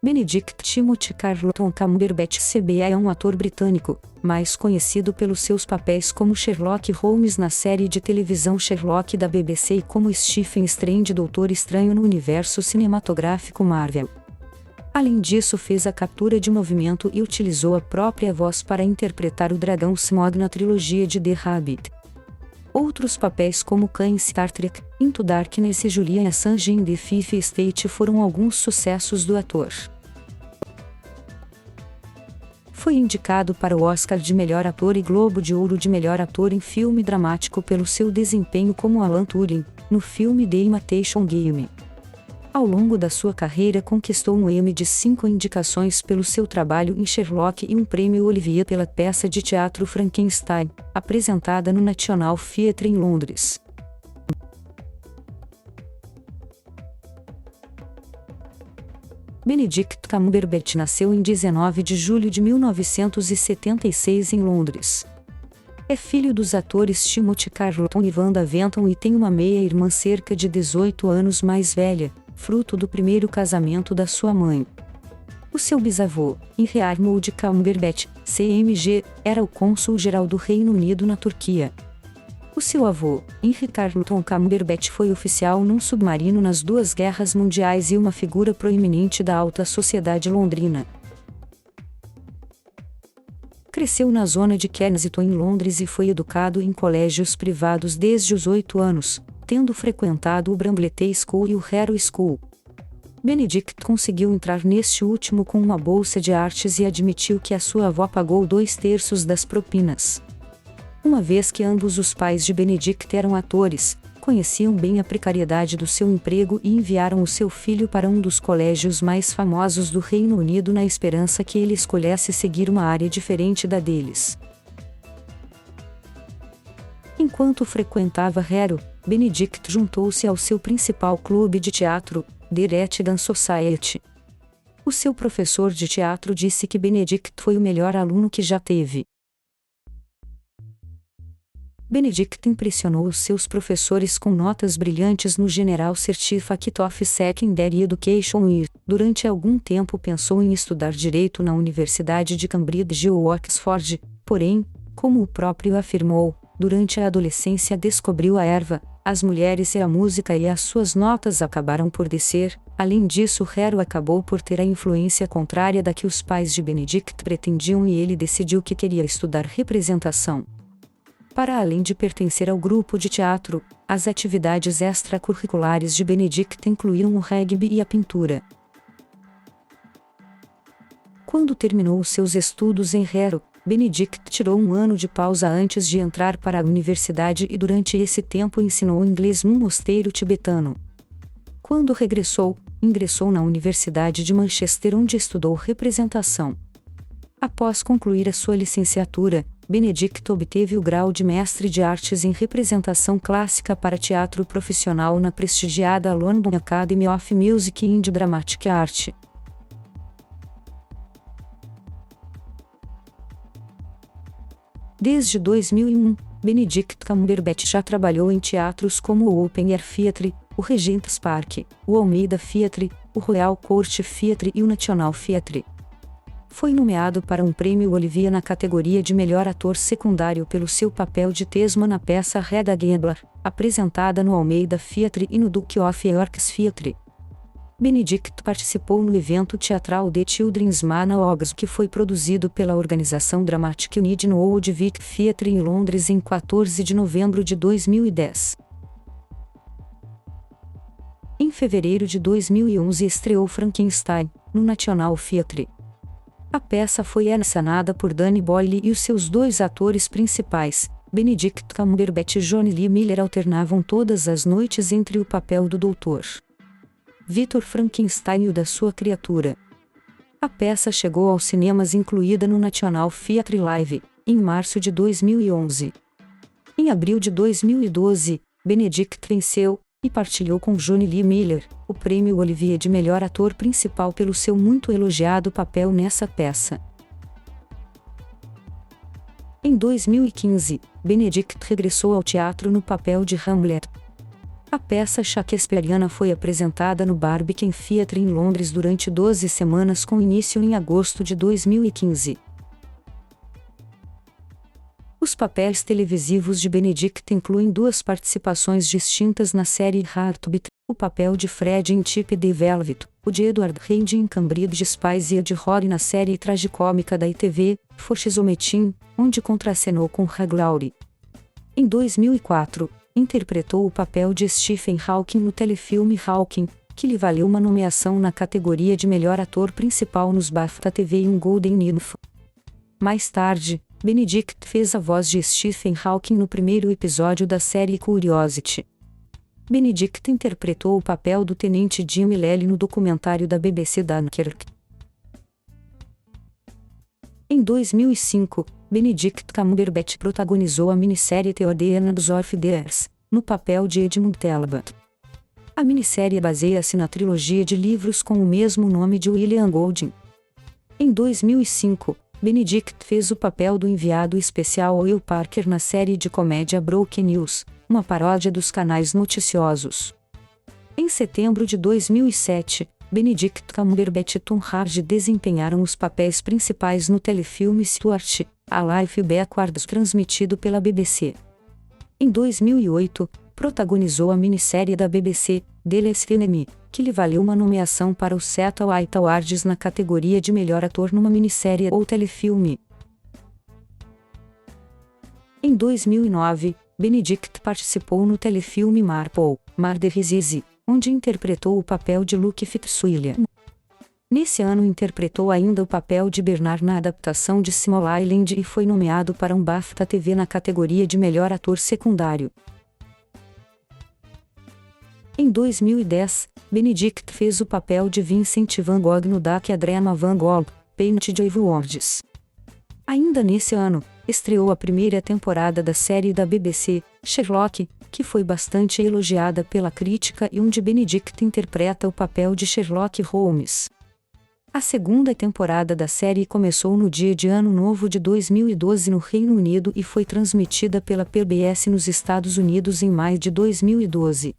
Benedict Timothy Carlton Cumberbatch CBA é um ator britânico, mais conhecido pelos seus papéis como Sherlock Holmes na série de televisão Sherlock da BBC e como Stephen Strange Doutor Estranho no universo cinematográfico Marvel. Além disso, fez a captura de movimento e utilizou a própria voz para interpretar o dragão Smaug na trilogia de The Hobbit. Outros papéis como Khan em Star Trek, Into Darkness e Julian Assange em The Fifth Estate foram alguns sucessos do ator. Foi indicado para o Oscar de Melhor Ator e Globo de Ouro de Melhor Ator em Filme Dramático pelo seu desempenho como Alan Turing, no filme The Imitation Game. Ao longo da sua carreira conquistou um Emmy de 5 indicações pelo seu trabalho em Sherlock e um prêmio Olivier pela peça de teatro Frankenstein, apresentada no National Theatre em Londres. Benedict Cumberbatch nasceu em 19 de julho de 1976 em Londres. É filho dos atores Timothy Carlton e Wanda Venton e tem uma meia-irmã cerca de 18 anos mais velha, fruto do primeiro casamento da sua mãe. O seu bisavô, Henry Arnold Cumberbatch, CMG, era o cônsul-geral do Reino Unido na Turquia. O seu avô, Henry Carlton Cumberbatch, foi oficial num submarino nas duas guerras mundiais e uma figura proeminente da alta sociedade londrina. Cresceu na zona de Kensington em Londres e foi educado em colégios privados desde os 8 anos, tendo frequentado o Brambletay School e o Harrow School. Benedict conseguiu entrar neste último com uma bolsa de artes e admitiu que a sua avó pagou 2/3 das propinas. Uma vez que ambos os pais de Benedict eram atores, conheciam bem a precariedade do seu emprego e enviaram o seu filho para um dos colégios mais famosos do Reino Unido na esperança que ele escolhesse seguir uma área diferente da deles. Enquanto frequentava Harrow, Benedict juntou-se ao seu principal clube de teatro, The Rett Society. O seu professor de teatro disse que Benedict foi o melhor aluno que já teve. Benedict impressionou os seus professores com notas brilhantes no General Certificate of Secondary Education e, durante algum tempo, pensou em estudar Direito na Universidade de Cambridge ou Oxford, porém, como o próprio afirmou, durante a adolescência descobriu a erva, as mulheres e a música e as suas notas acabaram por descer. Além disso, Harrow acabou por ter a influência contrária da que os pais de Benedict pretendiam e ele decidiu que queria estudar representação. Para além de pertencer ao grupo de teatro, as atividades extracurriculares de Benedict incluíam o rugby e a pintura. Quando terminou seus estudos em Harrow, Benedict tirou um ano de pausa antes de entrar para a universidade e durante esse tempo ensinou inglês num mosteiro tibetano. Quando regressou, ingressou na Universidade de Manchester onde estudou representação. Após concluir a sua licenciatura, Benedict obteve o grau de Mestre de Artes em Representação Clássica para Teatro Profissional na prestigiada London Academy of Music and Dramatic Art. Desde 2001, Benedict Cumberbatch já trabalhou em teatros como o Open Air Theatre, o Regent's Park, o Almeida Theatre, o Royal Court Theatre e o National Theatre. Foi nomeado para um prêmio Olivier na categoria de melhor ator secundário pelo seu papel de Tesma na peça Hedda Gabler, apresentada no Almeida Theatre e no Duke of York's Theatre. Benedict participou no evento teatral The Children's Monologues que foi produzido pela organização Dramatic Unity no Old Vic Theatre em Londres em 14 de novembro de 2010. Em fevereiro de 2011 estreou Frankenstein, no National Theatre. A peça foi encenada por Danny Boyle e os seus dois atores principais, Benedict Cumberbatch e Jonny Lee Miller, alternavam todas as noites entre o papel do Dr. Victor Frankenstein e o da sua criatura. A peça chegou aos cinemas incluída no National Theatre Live, em março de 2011. Em abril de 2012, Benedict venceu, e partilhou com Jonny Lee Miller, o prêmio Olivier de melhor ator principal pelo seu muito elogiado papel nessa peça. Em 2015, Benedict regressou ao teatro no papel de Hamlet. A peça shakespeariana foi apresentada no Barbican Theatre em Londres durante 12 semanas com início em agosto de 2015. Os papéis televisivos de Benedict incluem 2 participações distintas na série Heartbeat, o papel de Fred em Chip the Velvet, o de Edward Reid em Cambridge Spies e a de Rory na série tragicômica da ITV, Forchizometin, onde contracenou com Hugh Laurie. Em 2004, interpretou o papel de Stephen Hawking no telefilme Hawking, que lhe valeu uma nomeação na categoria de melhor ator principal nos BAFTA TV e um Golden Nymph. Mais tarde, Benedict fez a voz de Stephen Hawking no primeiro episódio da série Curiosity. Benedict interpretou o papel do tenente Jim Lely no documentário da BBC Dunkirk. Em 2005, Benedict Cumberbatch protagonizou a minissérie The Ordinance of the Earth, no papel de Edmund Talbot. A minissérie baseia-se na trilogia de livros com o mesmo nome de William Golding. Em 2005, Benedict fez o papel do enviado especial Will Parker na série de comédia Broken News, uma paródia dos canais noticiosos. Em setembro de 2007, Benedict Cumberbatch e Tom Hardy desempenharam os papéis principais no telefilme Stuart, A Life Backwards, transmitido pela BBC. Em 2008, protagonizou a minissérie da BBC, The Last Enemy, que lhe valeu uma nomeação para os Satellite Awards na categoria de melhor ator numa minissérie ou telefilme. Em 2009, Benedict participou no telefilme Marple, Murder is Easy, onde interpretou o papel de Luke Fitzwilliam. Nesse ano interpretou ainda o papel de Bernard na adaptação de Small Island e foi nomeado para um BAFTA TV na categoria de melhor ator secundário. Em 2010, Benedict fez o papel de Vincent Van Gogh no Dark Adrena Van Gogh, Painted of Words. Ainda nesse ano, estreou a primeira temporada da série da BBC, Sherlock, que foi bastante elogiada pela crítica e onde Benedict interpreta o papel de Sherlock Holmes. A segunda temporada da série começou no dia de Ano Novo de 2012 no Reino Unido e foi transmitida pela PBS nos Estados Unidos em maio de 2012.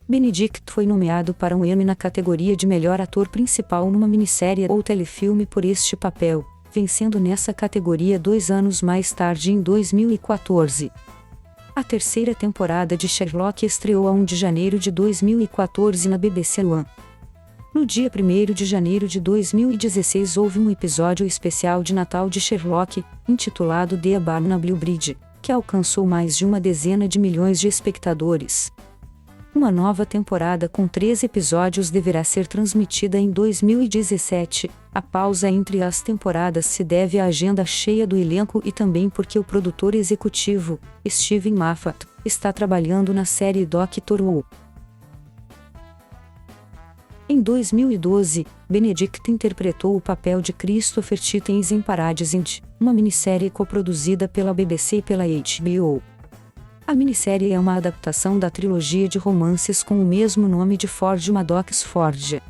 Benedict foi nomeado para um Emmy na categoria de melhor ator principal numa minissérie ou telefilme por este papel, vencendo nessa categoria 2 anos mais tarde em 2014. A terceira temporada de Sherlock estreou a 1 de janeiro de 2014 na BBC One. No dia 1º de janeiro de 2016 houve um episódio especial de Natal de Sherlock, intitulado The Barnaby Bridge, que alcançou mais de 100 milhões de espectadores. Uma nova temporada com 3 episódios deverá ser transmitida em 2017. A pausa entre as temporadas se deve à agenda cheia do elenco e também porque o produtor executivo, Steven Moffat, está trabalhando na série Doctor Who. Em 2012, Benedict interpretou o papel de Christopher Titans em Paradise End, uma minissérie coproduzida pela BBC e pela HBO. A minissérie é uma adaptação da trilogia de romances com o mesmo nome de Ford Madox Ford.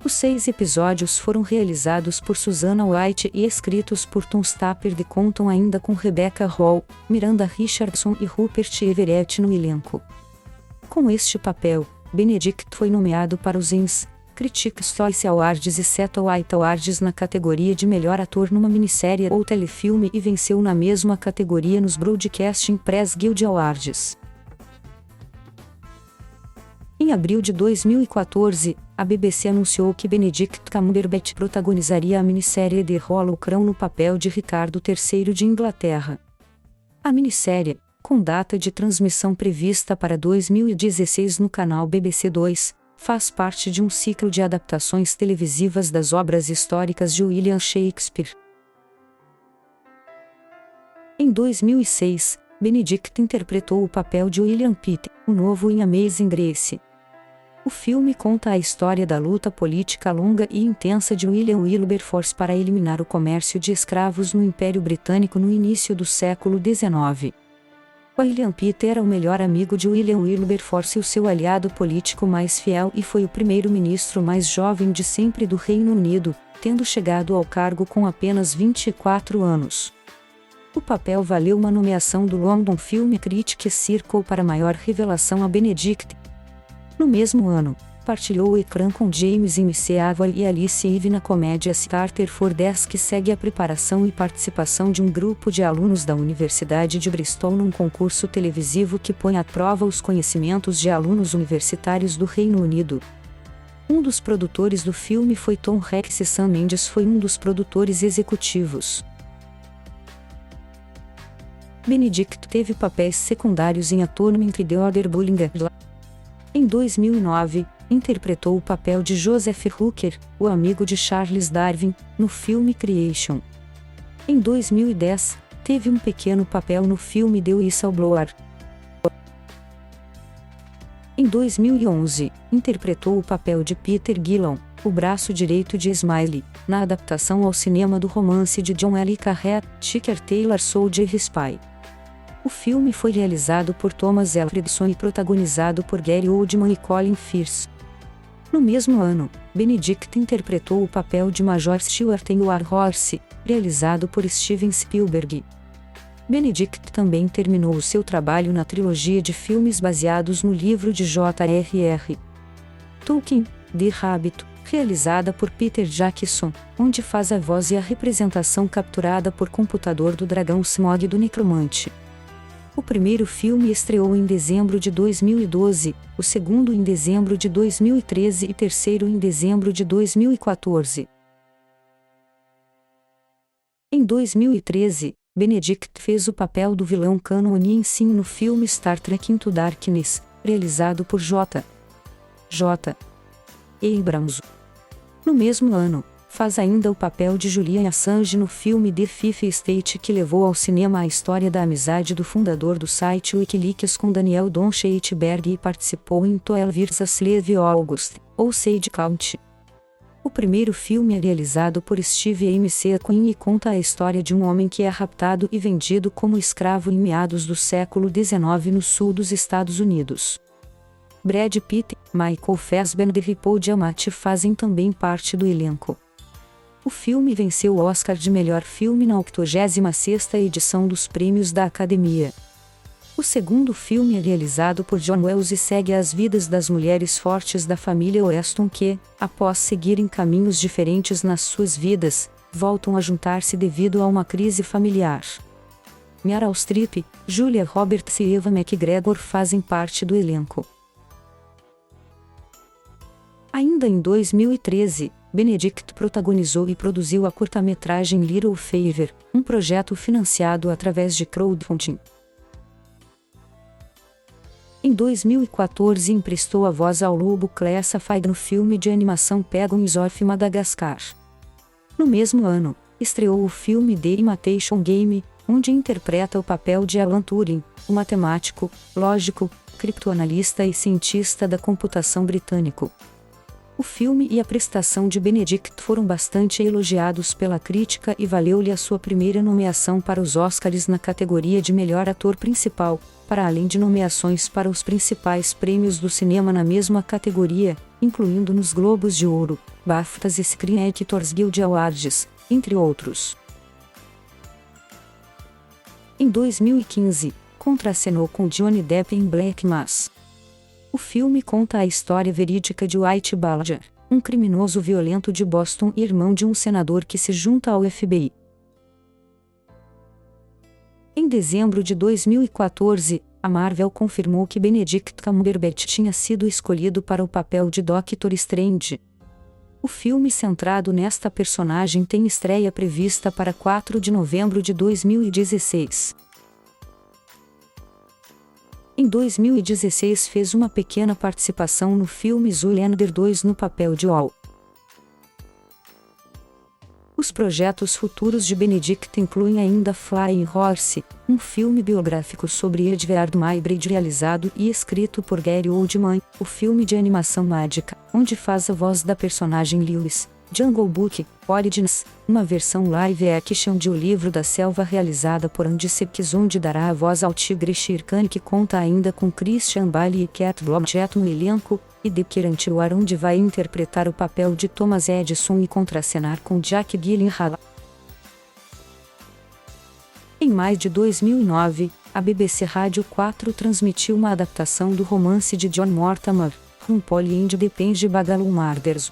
Os 6 episódios foram realizados por Susanna White e escritos por Tom Stapperd e contam ainda com Rebecca Hall, Miranda Richardson e Rupert Everett no elenco. Com este papel, Benedict foi nomeado para os Emmys, Critics' Choice Awards e Satellite Awards na categoria de melhor ator numa minissérie ou telefilme e venceu na mesma categoria nos Broadcasting Press Guild Awards. Em abril de 2014, a BBC anunciou que Benedict Cumberbatch protagonizaria a minissérie The Hollow Crown no papel de Ricardo III de Inglaterra. A minissérie, com data de transmissão prevista para 2016 no canal BBC 2, faz parte de um ciclo de adaptações televisivas das obras históricas de William Shakespeare. Em 2006, Benedict interpretou o papel de William Pitt, o novo em Amazing Grace. O filme conta a história da luta política longa e intensa de William Wilberforce para eliminar o comércio de escravos no Império Britânico no início do século XIX. William Pitt era o melhor amigo de William Wilberforce e o seu aliado político mais fiel e foi o primeiro-ministro mais jovem de sempre do Reino Unido, tendo chegado ao cargo com apenas 24 anos. O papel valeu uma nomeação do London Film Critics Circle para maior revelação a Benedict. No mesmo ano, partilhou o ecrã com James McAvoy e Alice Eve na comédia Starter for Desk, que segue a preparação e participação de um grupo de alunos da Universidade de Bristol num concurso televisivo que põe à prova os conhecimentos de alunos universitários do Reino Unido. Um dos produtores do filme foi Tom Hanks e Sam Mendes foi um dos produtores executivos. Benedict teve papéis secundários em A Tournament in the Order Bullinger. Em 2009, interpretou o papel de Joseph Hooker, o amigo de Charles Darwin, no filme Creation. Em 2010, teve um pequeno papel no filme The Whistleblower. Em 2011, interpretou o papel de Peter Gillan, o braço direito de Smiley, na adaptação ao cinema do romance de John L. Carrère, Ticker Taylor Soldier Spy. O filme foi realizado por Thomas Alfredson e protagonizado por Gary Oldman e Colin Firth. No mesmo ano, Benedict interpretou o papel de Major Stewart em War Horse, realizado por Steven Spielberg. Benedict também terminou o seu trabalho na trilogia de filmes baseados no livro de J.R.R. Tolkien, The Hobbit, realizada por Peter Jackson, onde faz a voz e a representação capturada por computador do dragão Smaug do Necromante. O primeiro filme estreou em dezembro de 2012, o segundo em dezembro de 2013 e o terceiro em dezembro de 2014. Em 2013, Benedict fez o papel do vilão Canon Sim no filme Star Trek Into Darkness, realizado por J. Abrams. No mesmo ano, faz ainda o papel de Julian Assange no filme The Fifth Estate, que levou ao cinema a história da amizade do fundador do site Wikileaks com Daniel Doncheitberg e participou em 12 Years a Slave August, ou Sage County. O primeiro filme é realizado por Steve McQueen e conta a história de um homem que é raptado e vendido como escravo em meados do século XIX no sul dos Estados Unidos. Brad Pitt, Michael Fassbender e Paul Giamatti fazem também parte do elenco. O filme venceu o Oscar de melhor filme na 86ª edição dos Prêmios da Academia. O segundo filme é realizado por John Wells e segue as vidas das mulheres fortes da família Weston que, após seguirem caminhos diferentes nas suas vidas, voltam a juntar-se devido a uma crise familiar. Meryl Streep, Julia Roberts e Eva McGregor fazem parte do elenco. Ainda em 2013, Benedict protagonizou e produziu a curta-metragem Little Favor, um projeto financiado através de crowdfunding. Em 2014 emprestou a voz ao lobo Classified no filme de animação Penguins of Madagascar. No mesmo ano, estreou o filme The Imitation Game, onde interpreta o papel de Alan Turing, o matemático, lógico, criptoanalista e cientista da computação britânico. O filme e a prestação de Benedict foram bastante elogiados pela crítica e valeu-lhe a sua primeira nomeação para os Oscars na categoria de melhor ator principal, para além de nomeações para os principais prêmios do cinema na mesma categoria, incluindo nos Globos de Ouro, BAFTAs e Screen Actors Guild Awards, entre outros. Em 2015, contracenou com Johnny Depp em Black Mass. O filme conta a história verídica de White Badger, um criminoso violento de Boston e irmão de um senador que se junta ao FBI. Em dezembro de 2014, a Marvel confirmou que Benedict Cumberbatch tinha sido escolhido para o papel de Doctor Strange. O filme centrado nesta personagem tem estreia prevista para 4 de novembro de 2016. Em 2016 fez uma pequena participação no filme Zoolander 2 no papel de Wall. Os projetos futuros de Benedict incluem ainda Flying Horse, um filme biográfico sobre Edward Muybridge realizado e escrito por Gary Oldman, o filme de animação Mágica, onde faz a voz da personagem Lewis, Jungle Book, Origins, uma versão live-action de O Livro da Selva realizada por Andy Serkis, onde dará a voz ao tigre Shere Khan, que conta ainda com Christian Bale e Cate Blanchett no elenco, e The Current, onde vai interpretar o papel de Thomas Edison e contracenar com Jack Gyllenhaal. Em maio de 2009, a BBC Rádio 4 transmitiu uma adaptação do romance de John Mortimer, Rumpole and the Penge Bagalu Murders.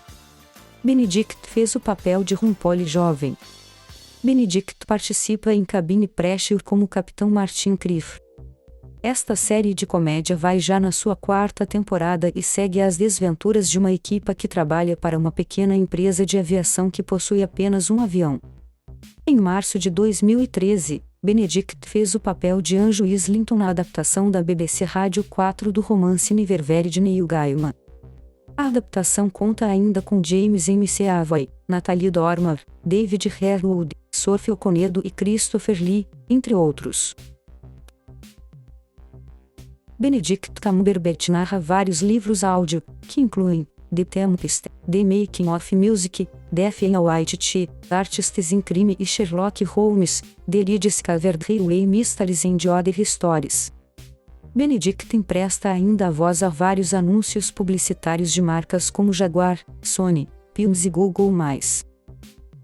Benedict fez o papel de Rumpole jovem. Benedict participa em Cabine Pressure como Capitão Martin Criff. Esta série de comédia vai já na sua 4ª temporada e segue as desventuras de uma equipa que trabalha para uma pequena empresa de aviação que possui apenas um avião. Em março de 2013, Benedict fez o papel de Anjo Islington na adaptação da BBC Rádio 4 do romance Niververe de Neil Gaiman. A adaptação conta ainda com James McAvoy, Natalie Dormer, David Harewood, Sophie Okonedo e Christopher Lee, entre outros. Benedict Cumberbatch narra vários livros áudio, que incluem The Tempest, The Making of Music, Death in a White Tea, Artists in Crime e Sherlock Holmes, The Rediscovered Railway Mysteries and Other Stories. Benedict empresta ainda a voz a vários anúncios publicitários de marcas como Jaguar, Sony, Pilms e Google+.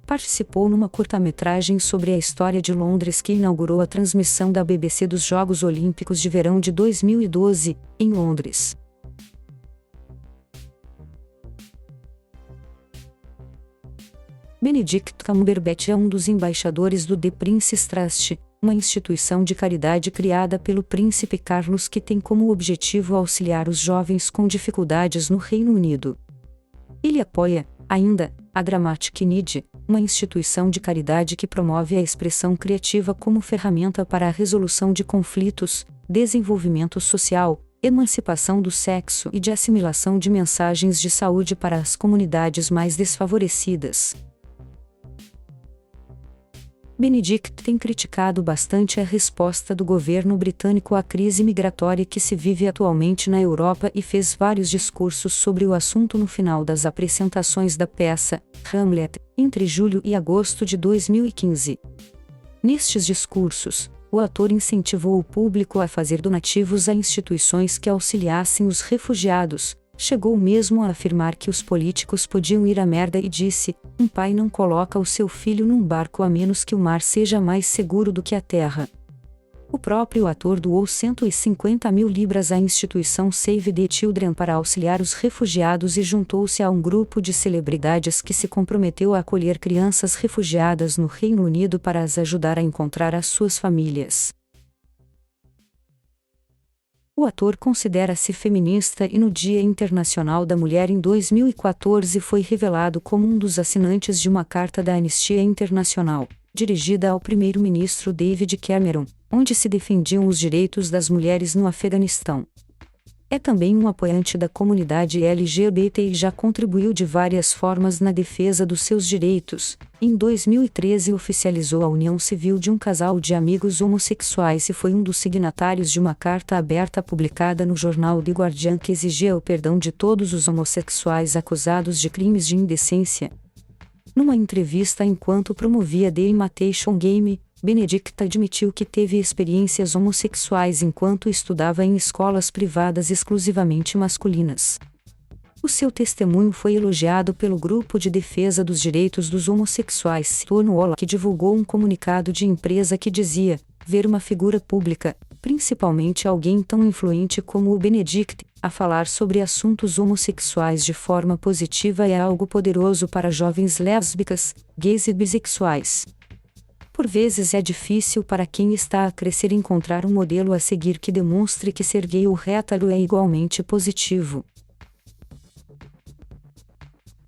Participou numa curta-metragem sobre a história de Londres que inaugurou a transmissão da BBC dos Jogos Olímpicos de Verão de 2012, em Londres. Benedict Cumberbatch é um dos embaixadores do The Prince's Trust, uma instituição de caridade criada pelo príncipe Carlos que tem como objetivo auxiliar os jovens com dificuldades no Reino Unido. Ele apoia, ainda, a Dramatic Need, uma instituição de caridade que promove a expressão criativa como ferramenta para a resolução de conflitos, desenvolvimento social, emancipação do sexo e de assimilação de mensagens de saúde para as comunidades mais desfavorecidas. Benedict tem criticado bastante a resposta do governo britânico à crise migratória que se vive atualmente na Europa e fez vários discursos sobre o assunto no final das apresentações da peça, Hamlet, entre julho e agosto de 2015. Nestes discursos, o ator incentivou o público a fazer donativos a instituições que auxiliassem os refugiados, chegou mesmo a afirmar que os políticos podiam ir à merda e disse: um pai não coloca o seu filho num barco a menos que o mar seja mais seguro do que a terra. O próprio ator doou 150 mil libras à instituição Save the Children para auxiliar os refugiados e juntou-se a um grupo de celebridades que se comprometeu a acolher crianças refugiadas no Reino Unido para as ajudar a encontrar as suas famílias. O ator considera-se feminista e no Dia Internacional da Mulher em 2014 foi revelado como um dos assinantes de uma carta da Anistia Internacional, dirigida ao primeiro-ministro David Cameron, onde se defendiam os direitos das mulheres no Afeganistão. É também um apoiante da comunidade LGBT e já contribuiu de várias formas na defesa dos seus direitos. Em 2013 oficializou a união civil de um casal de amigos homossexuais e foi um dos signatários de uma carta aberta publicada no jornal The Guardian que exigia o perdão de todos os homossexuais acusados de crimes de indecência. Numa entrevista enquanto promovia The Imitation Game, Benedict admitiu que teve experiências homossexuais enquanto estudava em escolas privadas exclusivamente masculinas. O seu testemunho foi elogiado pelo Grupo de Defesa dos Direitos dos Homossexuais, que divulgou um comunicado de empresa que dizia: ver uma figura pública, principalmente alguém tão influente como o Benedict, a falar sobre assuntos homossexuais de forma positiva é algo poderoso para jovens lésbicas, gays e bissexuais. Por vezes é difícil para quem está a crescer encontrar um modelo a seguir que demonstre que ser gay ou hétero é igualmente positivo.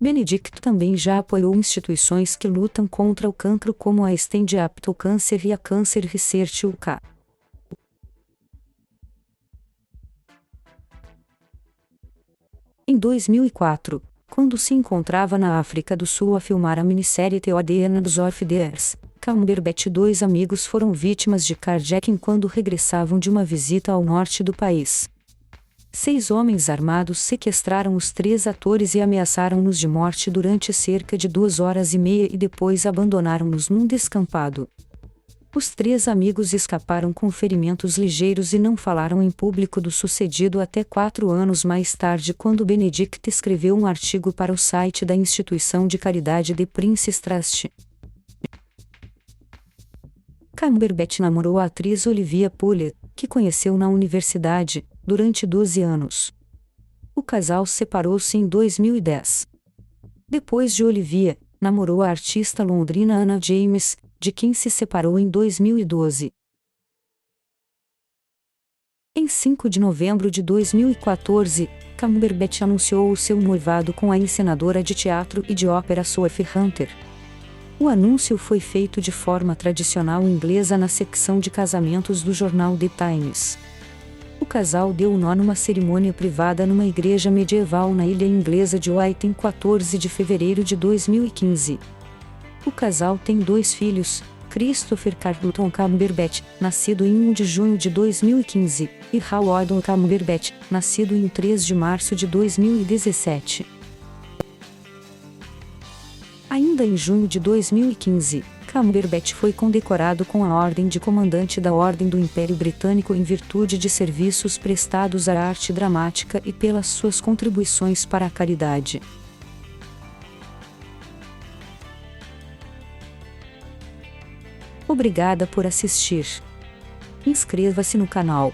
Benedict também já apoiou instituições que lutam contra o cancro como a Stand Up to Cancer e a Cancer Research UK. Em 2004, quando se encontrava na África do Sul a filmar a minissérie The End of the Earth, Cumberbatch e 2 amigos foram vítimas de carjacking quando regressavam de uma visita ao norte do país. 6 homens armados sequestraram os 3 atores e ameaçaram-nos de morte durante cerca de 2 horas e meia e depois abandonaram-nos num descampado. Os 3 amigos escaparam com ferimentos ligeiros e não falaram em público do sucedido até 4 anos mais tarde, quando Benedict escreveu um artigo para o site da instituição de caridade The Prince's Trust. Cumberbatch namorou a atriz Olivia Poole, que conheceu na universidade, durante 12 anos. O casal separou-se em 2010. Depois de Olivia, namorou a artista londrina Anna James, de quem se separou em 2012. Em 5 de novembro de 2014, Cumberbatch anunciou o seu noivado com a encenadora de teatro e de ópera Sophie Hunter. O anúncio foi feito de forma tradicional inglesa na secção de casamentos do jornal The Times. O casal deu o nó numa cerimônia privada numa igreja medieval na ilha inglesa de Wight em 14 de fevereiro de 2015. O casal tem 2 filhos, Christopher Carlton Cumberbatch, nascido em 1 de junho de 2015, e Howard Cumberbatch, nascido em 3 de março de 2017. Ainda em junho de 2015, Cumberbatch foi condecorado com a Ordem de Comandante da Ordem do Império Britânico em virtude de serviços prestados à arte dramática e pelas suas contribuições para a caridade. Obrigada por assistir. Inscreva-se no canal.